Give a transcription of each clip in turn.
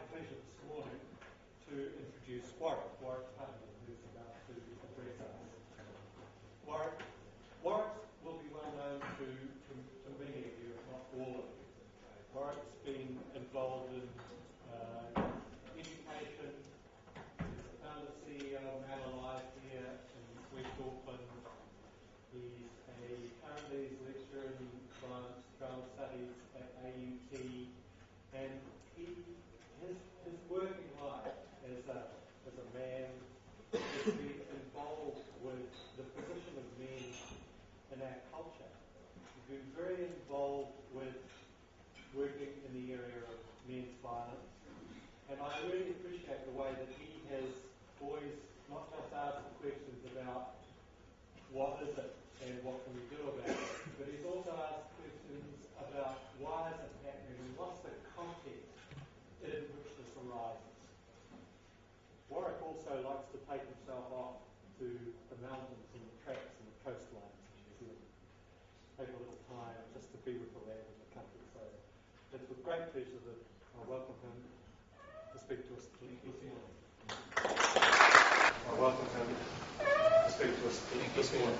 pleasure this morning to introduce Warwick Pudney, who's about to address us. Warwick will be well known to many of you, if not all of you. Warwick's been involved in education. He's the founder CEO of Man Alive here in West Auckland. He's currently lecturer in science travel studies at AUT, and his working life as a man has been involved with the position of men in our culture. He's been very involved with working in the area of men's violence, and I really appreciate the way that he has always not just asked the questions about what is it and what can we do about it, but he's also asked questions about why is it happening and what's the context in which this arises. Warwick also likes to take himself off to the mountains and the tracks and the coastlines of New Zealand. Take a little time just to be with the land and the country. So it's with great pleasure that I welcome him to speak to us this morning. I welcome him to speak to us this morning.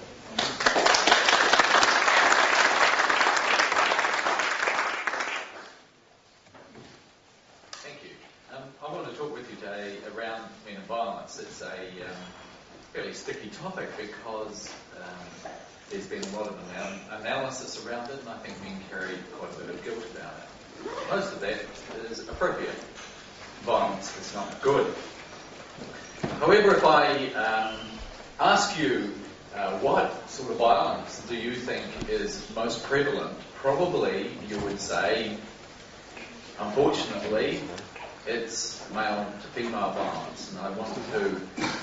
I want to talk with you today around men and violence. It's a fairly sticky topic because there's been a lot of analysis around it, and I think men carry quite a bit of guilt about it. Most of that is appropriate. Violence is not good. However, if I ask you what sort of violence do you think is most prevalent, probably you would say, unfortunately, it's male to female violence, and I want to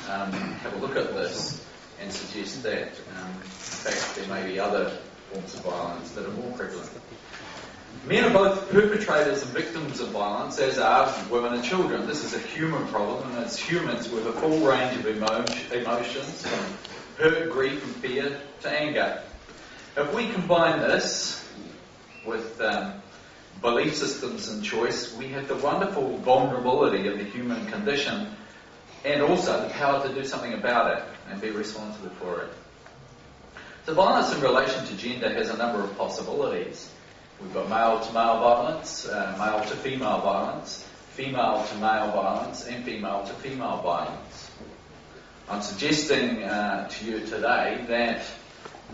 have a look at this and suggest that, in fact, there may be other forms of violence that are more prevalent. Men are both perpetrators and victims of violence, as are women and children. This is a human problem, and as humans we have a full range of emotions, from hurt, grief and fear to anger. If we combine this with belief systems and choice, we have the wonderful vulnerability of the human condition and also the power to do something about it and be responsible for it. So violence in relation to gender has a number of possibilities. We've got male to male violence, male to female violence, female to male violence, and female to female violence. I'm suggesting to you today that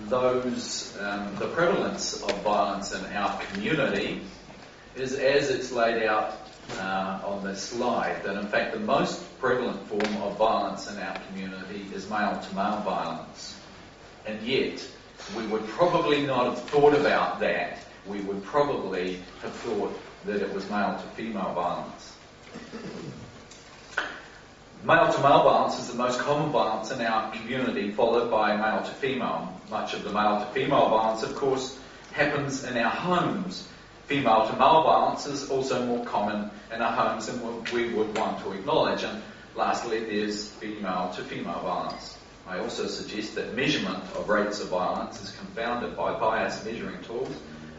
the prevalence of violence in our community is as it's laid out on this slide, that in fact the most prevalent form of violence in our community is male to male violence. And yet, we would probably not have thought about that. We would probably have thought that it was male to female violence. Male to male violence is the most common violence in our community, followed by male to female. Much of the male to female violence, of course, happens in our homes. Female to male violence is also more common in our homes than we would want to acknowledge. And lastly, there's female to female violence. I also suggest that measurement of rates of violence is confounded by biased measuring tools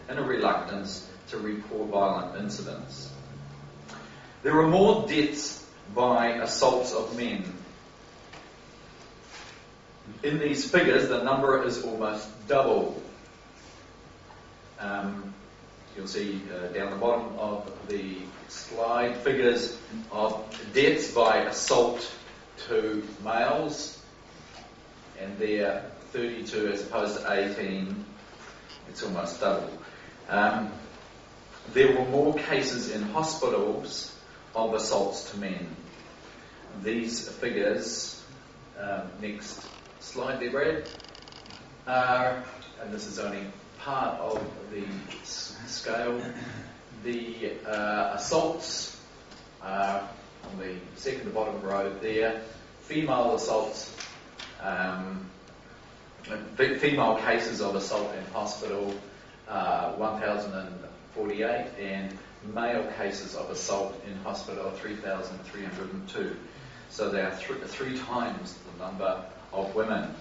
and a reluctance to report violent incidents. There are more deaths by assaults of men. In these figures, the number is almost double. You'll see down the bottom of the slide figures of deaths by assault to males, and they're 32 as opposed to 18. It's almost double. There were more cases in hospitals of assaults to men. These figures, next slide there, Brad, and this is only part of the scale. The assaults on the second to bottom row there, female assaults, female cases of assault in hospital, 1,048, and male cases of assault in hospital, 3,302. So there are three times the number of women.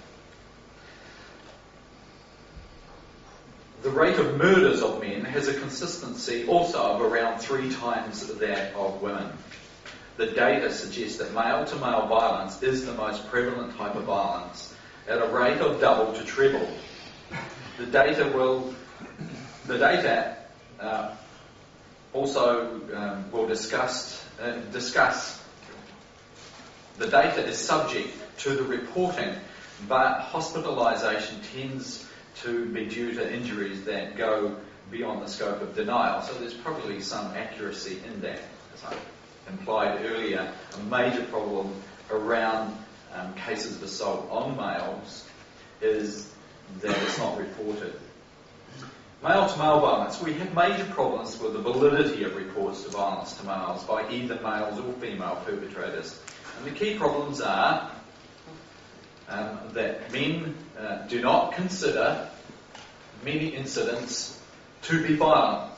The rate of murders of men has a consistency also of around 3 times that of women. The data suggests that male-to-male violence is the most prevalent type of violence at a rate of double to treble. The data will discuss. The data is subject to the reporting, but hospitalisation tends to be due to injuries that go beyond the scope of denial. So there's probably some accuracy in that. As I implied earlier, a major problem around cases of assault on males is that it's not reported. Male-to-male violence. We have major problems with the validity of reports of violence to males by either males or female perpetrators. And the key problems are that men do not consider many incidents to be violent.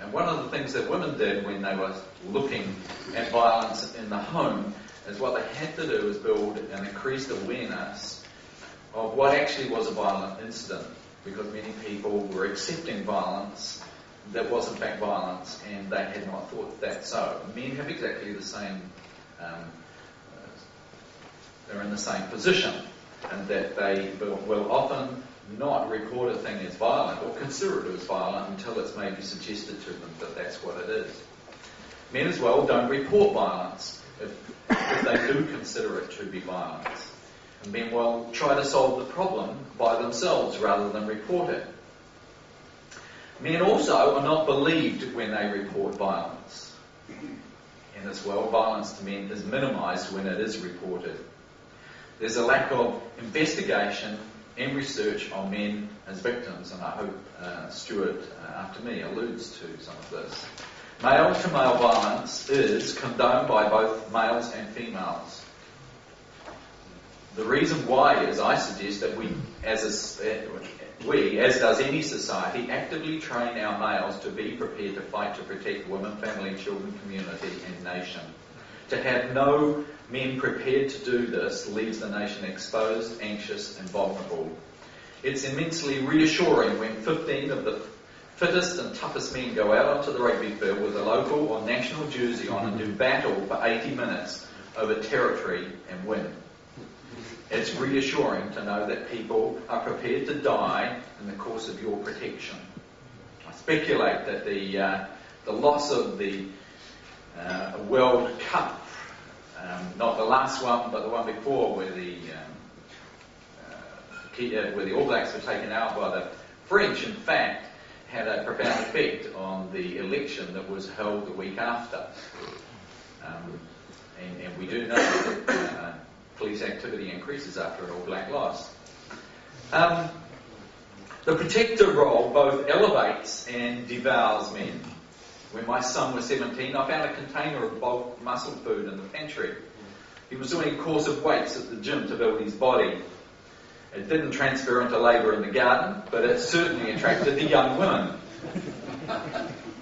And one of the things that women did when they were looking at violence in the home is what they had to do is build an increased awareness of what actually was a violent incident, because many people were accepting violence that was in fact violence, and they had not thought that so. Men have exactly the same, they're in the same position, and that they will often not report a thing as violent or consider it as violent until it's maybe suggested to them that that's what it is. Men as well don't report violence if they do consider it to be violence. And men will try to solve the problem by themselves rather than report it. Men also are not believed when they report violence. And as well, violence to men is minimised when it is reported. There's a lack of investigation and research on men as victims, and I hope Stuart, after me, alludes to some of this. Male-to-male violence is condoned by both males and females. The reason why is, I suggest, that we, as does any society, actively train our males to be prepared to fight to protect women, family, children, community and nation. To have no men prepared to do this leaves the nation exposed, anxious and vulnerable. It's immensely reassuring when 15 of the fittest and toughest men go out onto the rugby field with a local or national jersey on and do battle for 80 minutes over territory and win. It's reassuring to know that people are prepared to die in the course of your protection. I speculate that the loss of the World Cup, not the last one, but the one before, where the All Blacks were taken out by the French, in fact, had a profound effect on the election that was held the week after. And we do know that police activity increases after an All Black loss. The protector role both elevates and devours men. When my son was 17, I found a container of bulk muscle food in the pantry. He was doing a course of weights at the gym to build his body. It didn't transfer into labour in the garden, but it certainly attracted the young women.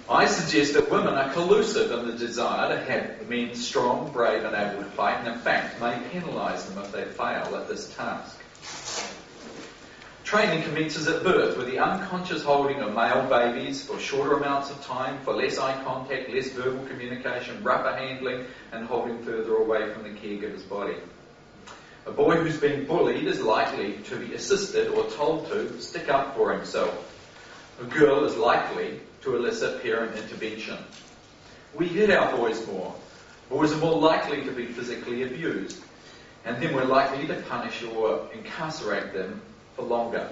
I suggest that women are collusive in the desire to have men strong, brave and able to fight, and in fact may penalise them if they fail at this task. Training commences at birth with the unconscious holding of male babies for shorter amounts of time, for less eye contact, less verbal communication, rougher handling and holding further away from the caregiver's body. A boy who's been bullied is likely to be assisted or told to stick up for himself. A girl is likely to elicit parent intervention. We hit our boys more. Boys are more likely to be physically abused, and then we're likely to punish or incarcerate them for longer.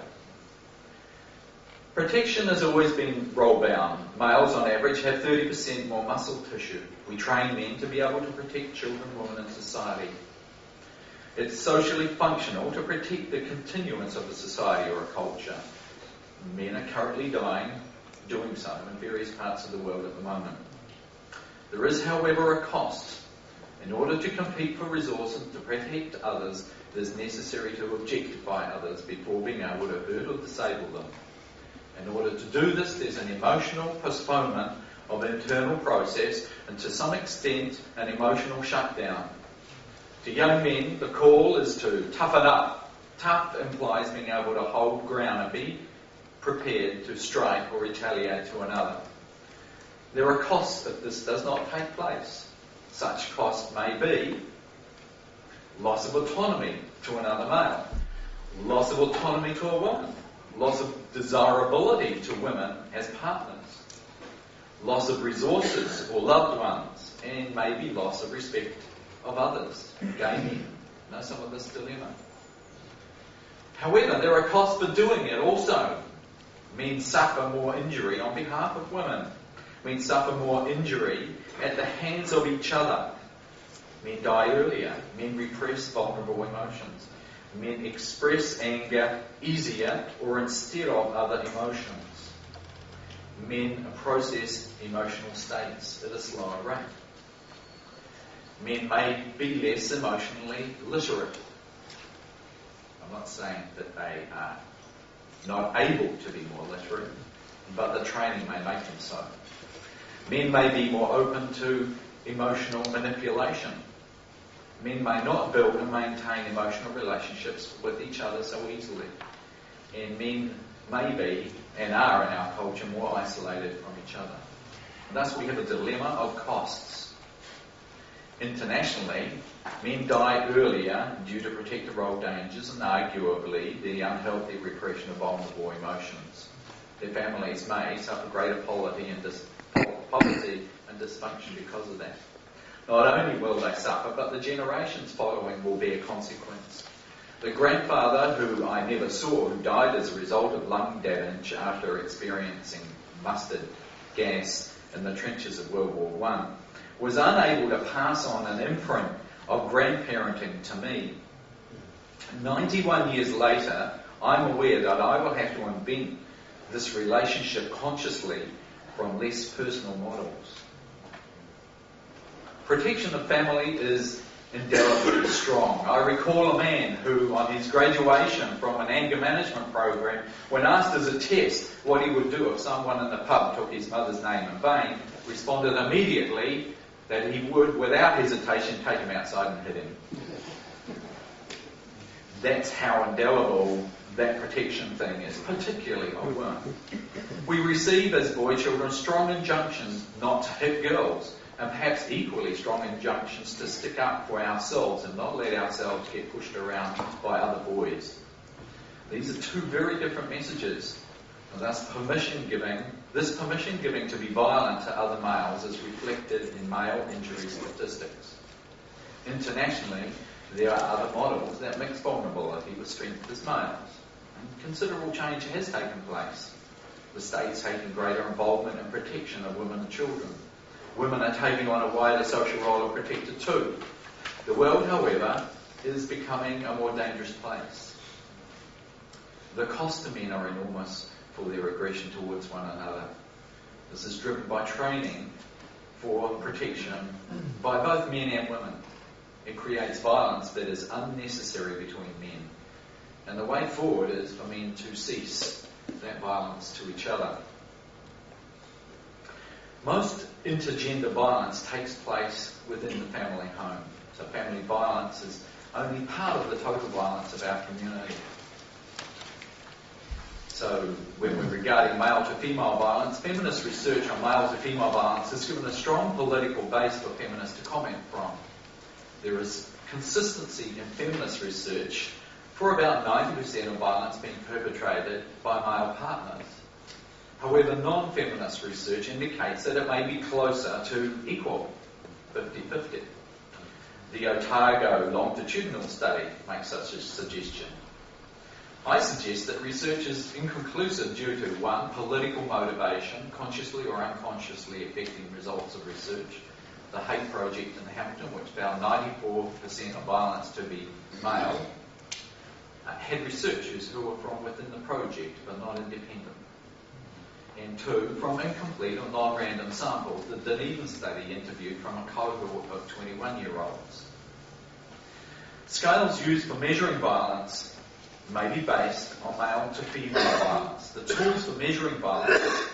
Protection has always been role-bound. Males on average have 30% more muscle tissue. We train men to be able to protect children, women and society. It's socially functional to protect the continuance of a society or a culture. Men are currently dying doing so in various parts of the world at the moment. There is, however, a cost. In order to compete for resources to protect others, it is necessary to objectify others before being able to hurt or disable them. In order to do this, there's an emotional postponement of internal process and to some extent an emotional shutdown. To young men, the call is to toughen up. Tough implies being able to hold ground and be prepared to strike or retaliate to another. There are costs if this does not take place. Such costs may be loss of autonomy to another male, loss of autonomy to a woman, loss of desirability to women as partners, loss of resources or loved ones, and maybe loss of respect of others, gay men. Know some of this dilemma. However, there are costs for doing it also. Men suffer more injury on behalf of women. Men suffer more injury at the hands of each other. Men die earlier. Men repress vulnerable emotions. Men express anger easier or instead of other emotions. Men process emotional states at a slower rate. Men may be less emotionally literate. I'm not saying that they are not able to be more literate, but the training may make them so. Men may be more open to emotional manipulation. Men may not build and maintain emotional relationships with each other so easily. And men may be, and are in our culture, more isolated from each other. Thus we have a dilemma of costs. Internationally, men die earlier due to protective role dangers and arguably the unhealthy repression of vulnerable emotions. Their families may suffer greater poverty and dysfunction because of that. Not only will they suffer, but the generations following will bear consequence. The grandfather, who I never saw, who died as a result of lung damage after experiencing mustard gas in the trenches of World War I, was unable to pass on an imprint of grandparenting to me. 91 years later, I'm aware that I will have to invent this relationship consciously from less personal models. Protection of family is indelibly strong. I recall a man who, on his graduation from an anger management program, when asked as a test what he would do if someone in the pub took his mother's name in vain, responded immediately that he would, without hesitation, take him outside and hit him. That's how indelible that protection thing is, particularly of women. We receive as boy children strong injunctions not to hit girls, and perhaps equally strong injunctions to stick up for ourselves and not let ourselves get pushed around by other boys. These are two very different messages. And thus this permission giving to be violent to other males is reflected in male injury statistics. Internationally, there are other models that mix vulnerability with strength as males. And considerable change has taken place. The state's taking greater involvement in protection of women and children. Women are taking on a wider social role of protector too. The world, however, is becoming a more dangerous place. The cost to men are enormous for their aggression towards one another. This is driven by training for protection by both men and women. It creates violence that is unnecessary between men. And the way forward is for men to cease that violence to each other. Most intergender violence takes place within the family home. So family violence is only part of the total violence of our community. So when we're regarding male to female violence, feminist research on male to female violence has given a strong political base for feminists to comment from. There is consistency in feminist research for about 90% of violence being perpetrated by male partners. However, non-feminist research indicates that it may be closer to equal, 50-50. The Otago longitudinal study makes such a suggestion. I suggest that research is inconclusive due to, one, political motivation, consciously or unconsciously affecting results of research. The Hate Project in Hamilton, which found 94% of violence to be male, had researchers who were from within the project but not independent. And two, from incomplete or non-random samples, the Dunedin study interviewed from a cohort of 21-year-olds. Scales used for measuring violence may be based on male to female violence. The tools for measuring violence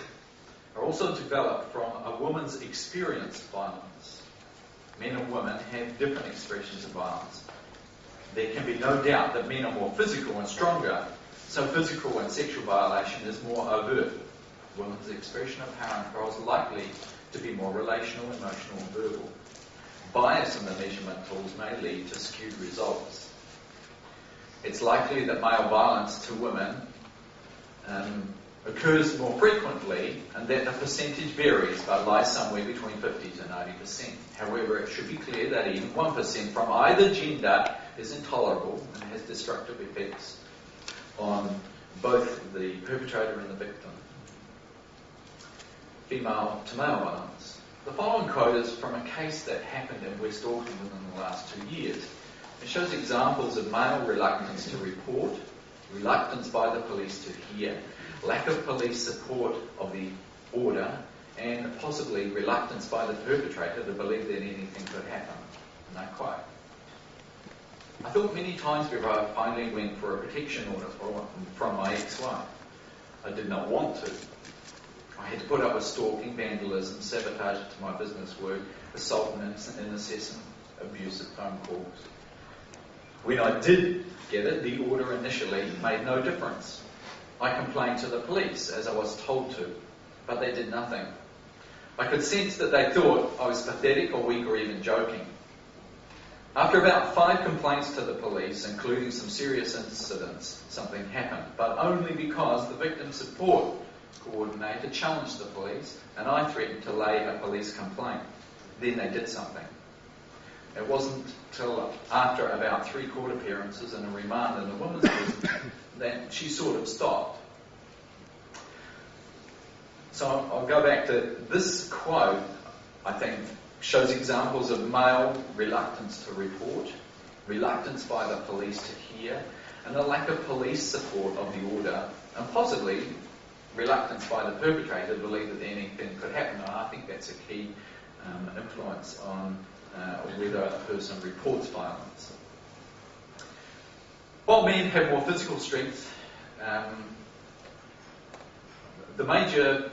are also developed from a woman's experienced violence. Men and women have different expressions of violence. There can be no doubt that men are more physical and stronger, So physical and sexual violation is more overt. Women's expression of power and control is likely to be more relational, emotional, and verbal. Bias in the measurement tools may lead to skewed results. It's likely that male violence to women occurs more frequently, and that the percentage varies but lies somewhere between 50 to 90%. However, it should be clear that even 1% from either gender is intolerable and has destructive effects on both the perpetrator and the victim. Female to male violence. The following quote is from a case that happened in West Auckland within the last 2 years. It shows examples of male reluctance to report, reluctance by the police to hear, lack of police support of the order, and possibly reluctance by the perpetrator to believe that anything could happen. And I quote, "I thought many times before I finally went for a protection order from my ex-wife. I did not want to. I had to put up with stalking, vandalism, sabotage to my business work, assault and incessant abusive phone calls. When I did get it, the order initially made no difference. I complained to the police, as I was told to, but they did nothing. I could sense that they thought I was pathetic or weak or even joking. After about 5 complaints to the police, including some serious incidents, something happened, but only because the victim support coordinator challenged the police and I threatened to lay a police complaint. Then they did something. It wasn't till after about 3 court appearances and a remand in the women's prison that she sort of stopped." So I'll go back to this quote, I think, shows examples of male reluctance to report, reluctance by the police to hear, and a lack of police support of the order, and possibly reluctance by the perpetrator to believe that anything could happen. And I think that's a key influence on whether a person reports violence. While men have more physical strength, the major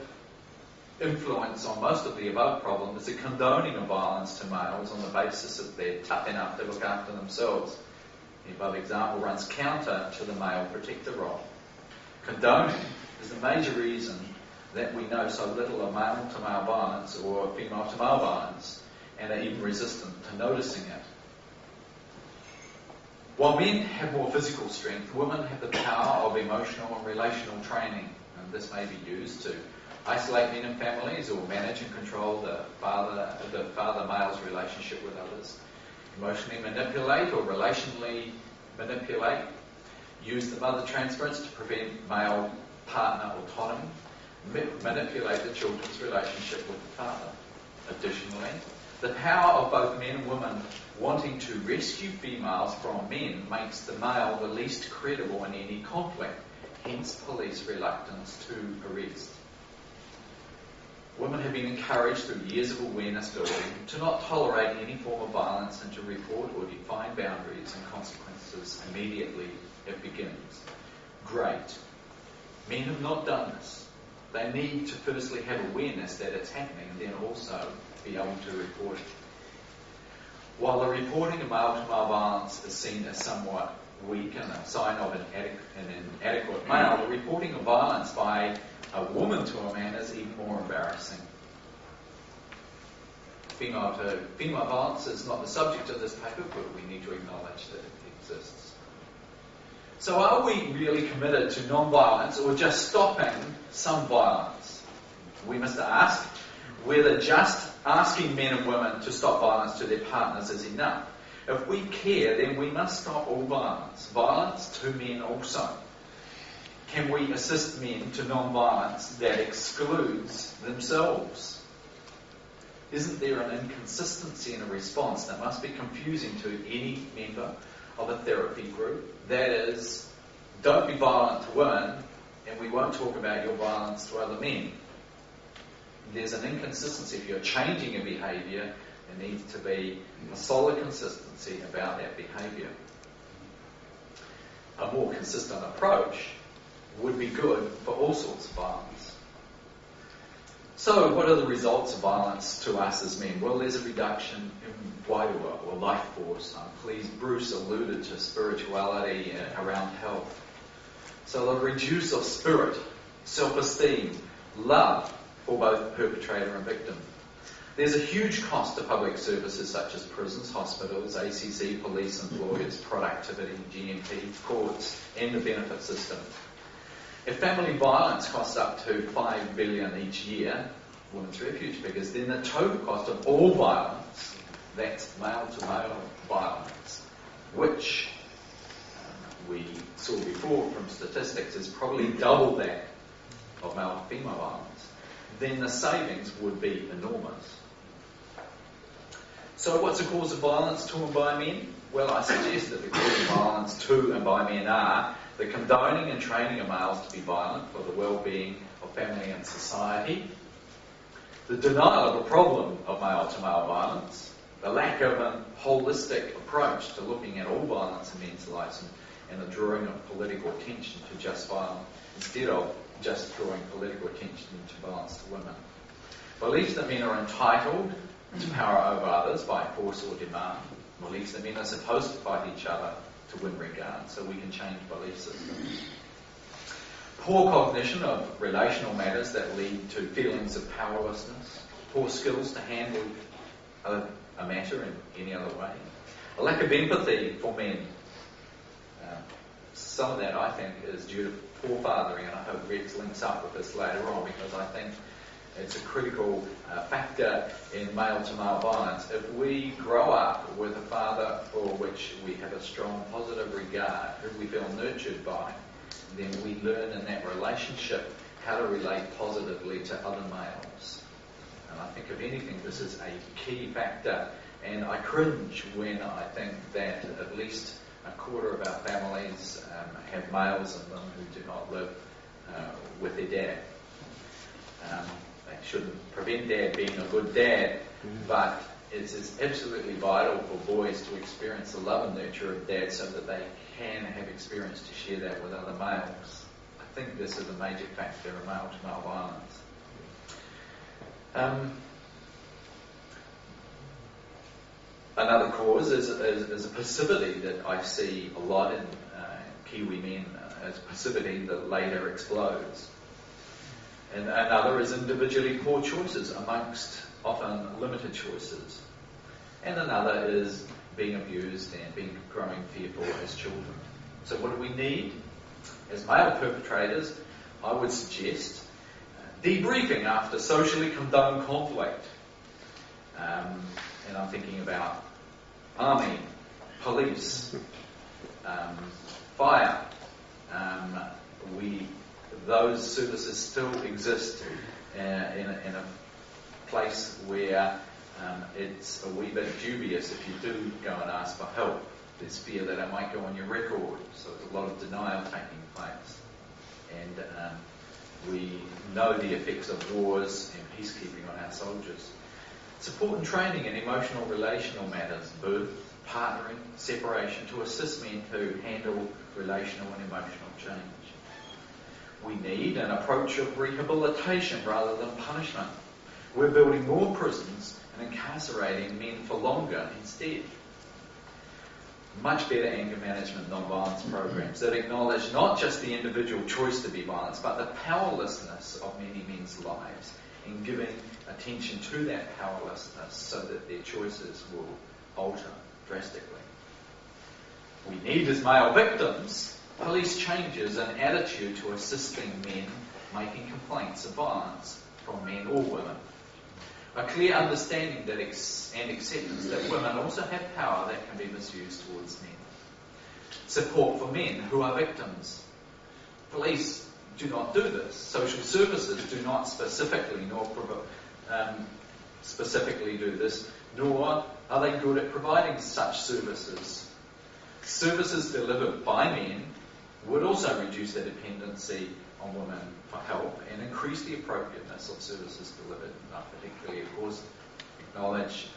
influence on most of the above problem is the condoning of violence to males on the basis that they're tough enough to look after themselves. The above example runs counter to the male protector role. Condoning is the major reason that we know so little of male-to-male violence or female-to-male violence and are even resistant to noticing it. While men have more physical strength, women have the power of emotional and relational training, and this may be used to isolate men in families or manage and control the father male's relationship with others, emotionally manipulate or relationally manipulate, use the mother transference to prevent male partner autonomy, manipulate the children's relationship with the father. Additionally, the power of both men and women wanting to rescue females from men makes the male the least credible in any conflict, hence police reluctance to arrest. Women have been encouraged through years of awareness building to not tolerate any form of violence and to report or define boundaries and consequences immediately it begins. Great. Men have not done this. They need to firstly have awareness that it's happening and then also be able to report it. While the reporting of male-to-male violence is seen as somewhat weak and a sign of an inadequate male, the reporting of violence by a woman to a man is even more embarrassing. Female violence is not the subject of this paper, but we need to acknowledge that it exists. So are we really committed to non-violence or just stopping some violence? We must ask whether just asking men and women to stop violence to their partners is enough. If we care, then we must stop all violence. Violence to men also. Can we assist men to non-violence that excludes themselves? Isn't there an inconsistency in a response that must be confusing to any member of a therapy group? That is, don't be violent to women, and we won't talk about your violence to other men. There's an inconsistency. If you're changing a behaviour, there needs to be a solid consistency about that behaviour. A more consistent approach would be good for all sorts of violence. So, what are the results of violence to us as men? Well, there's a reduction in wairua, or life force. Please, Bruce alluded to spirituality around health. So they'll reduce of spirit, self-esteem, love for both perpetrator and victim. There's a huge cost to public services such as prisons, hospitals, ACC, police, employers, productivity, GMP, courts, and the benefit system. If family violence costs up to $5 billion each year, Women's Refuge figures, then the total cost of all violence, that's male-to-male violence, which we saw before from statistics is probably double that of male-to-female violence, then the savings would be enormous. So what's the cause of violence to and by men? Well, I suggest that the cause of violence to and by men are the condoning and training of males to be violent for the well-being of family and society, the denial of a problem of male-to-male violence, the lack of a holistic approach to looking at all violence in men's lives, and the drawing of political attention to just violence instead of just drawing political attention to violence to women. Beliefs that men are entitled to power over others by force or demand. Beliefs that men are supposed to fight each other to win regard, so we can change belief systems. Poor cognition of relational matters that lead to feelings of powerlessness. Poor skills to handle a matter in any other way. A lack of empathy for men. Some of that, I think, is due to poor fathering, and I hope Rex links up with this later on, because I think it's a critical factor in male-to-male violence. If we grow up with a father for which we have a strong positive regard, who we feel nurtured by, then we learn in that relationship how to relate positively to other males. And I think, if anything, this is a key factor. And I cringe when I think that at least a quarter of our families have males in them who do not live with their dad. That shouldn't prevent dad being a good dad, but it's absolutely vital for boys to experience the love and nurture of dad so that they can have experience to share that with other males. I think this is a major factor in male-to-male violence. Another cause is a passivity that I see a lot in Kiwi men, as passivity that later explodes. And another is individually poor choices amongst often limited choices. And another is being abused and growing fearful as children. So what do we need? As male perpetrators, I would suggest debriefing after socially condoned conflict. And I'm thinking about army, police, fire. Those services still exist in a place where it's a wee bit dubious if you do go and ask for help. There's fear that it might go on your record, so there's a lot of denial taking place. And we know the effects of wars and peacekeeping on our soldiers. Support and training in emotional relational matters, birth, partnering, separation, to assist men to handle relational and emotional change. We need an approach of rehabilitation rather than punishment. We're building more prisons and incarcerating men for longer instead. Much better anger management, non-violence programs that acknowledge not just the individual choice to be violent, but the powerlessness of many men's lives, and giving attention to that powerlessness so that their choices will alter drastically. We need, as male victims, police changes and attitude to assisting men making complaints of violence from men or women. A clear understanding that and acceptance that women also have power that can be misused towards men. Support for men who are victims. Police do not do this. Social services do not specifically do this, nor are they good at providing such services. Services delivered by men would also reduce the dependency on women for help and increase the appropriateness of services delivered. I particularly, of course, acknowledge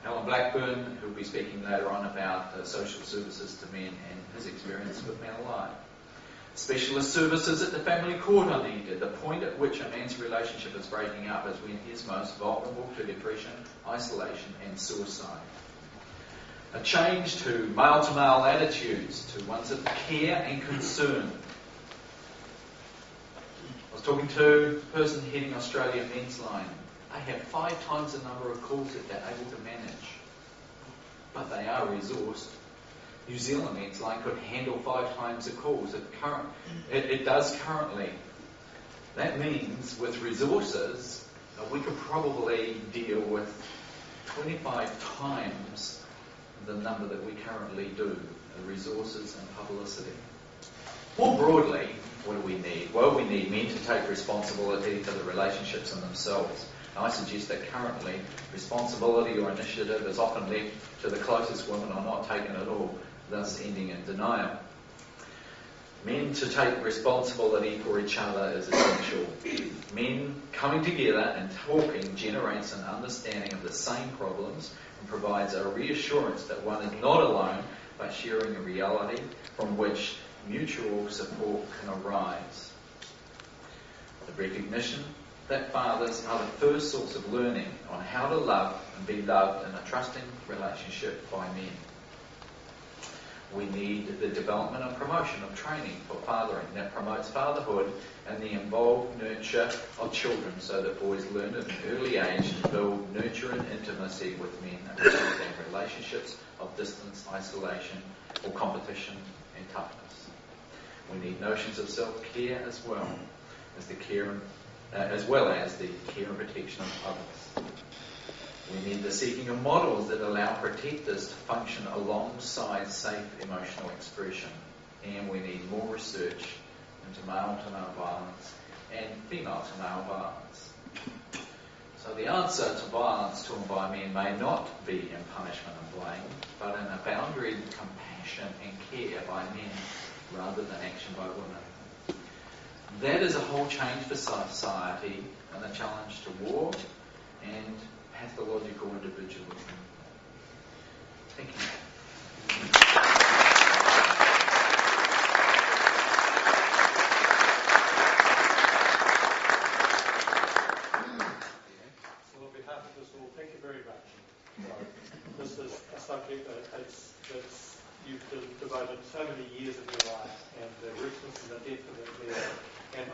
Alan Blackburn, who will be speaking later on about social services to men and his experience with men alive. Specialist services at the family court are needed. The point at which a man's relationship is breaking up is when he is most vulnerable to depression, isolation and suicide. A change to male attitudes, to ones of care and concern. I was talking to a person heading Australia Men's Line. They have 5 times the number of calls that they're able to manage, but they are resourced. New Zealand Men's Line could handle 5 times the calls. It does currently. That means with resources, we could probably deal with 25 times the number that we currently do, resources and publicity. More broadly, what do we need? Well, we need men to take responsibility for the relationships in themselves. Now, I suggest that currently responsibility or initiative is often left to the closest women or not taken at all, thus ending in denial. Men to take responsibility for each other is essential. Men coming together and talking generates an understanding of the same problems and provides a reassurance that one is not alone, but sharing a reality from which mutual support can arise. The recognition that fathers are the first source of learning on how to love and be loved in a trusting relationship by men. We need the development and promotion of training for fathering that promotes fatherhood and the involved nurture of children so that boys learn at an early age to build nurture and intimacy with men and rather than relationships of distance, isolation or competition and toughness. We need notions of self-care as well as the care and protection of others. We need the seeking of models that allow protectors to function alongside safe emotional expression. And we need more research into male-to-male violence and female-to-male violence. So the answer to violence taught by men may not be in punishment and blame, but in a boundary compassion and care by men rather than action by women. That is a whole change for society and a challenge to war and pathological individualism. Thank you. Well, on behalf of us all, thank you very much. This is a subject that you've devoted so many years of your life, and the richness and the depth of it there. And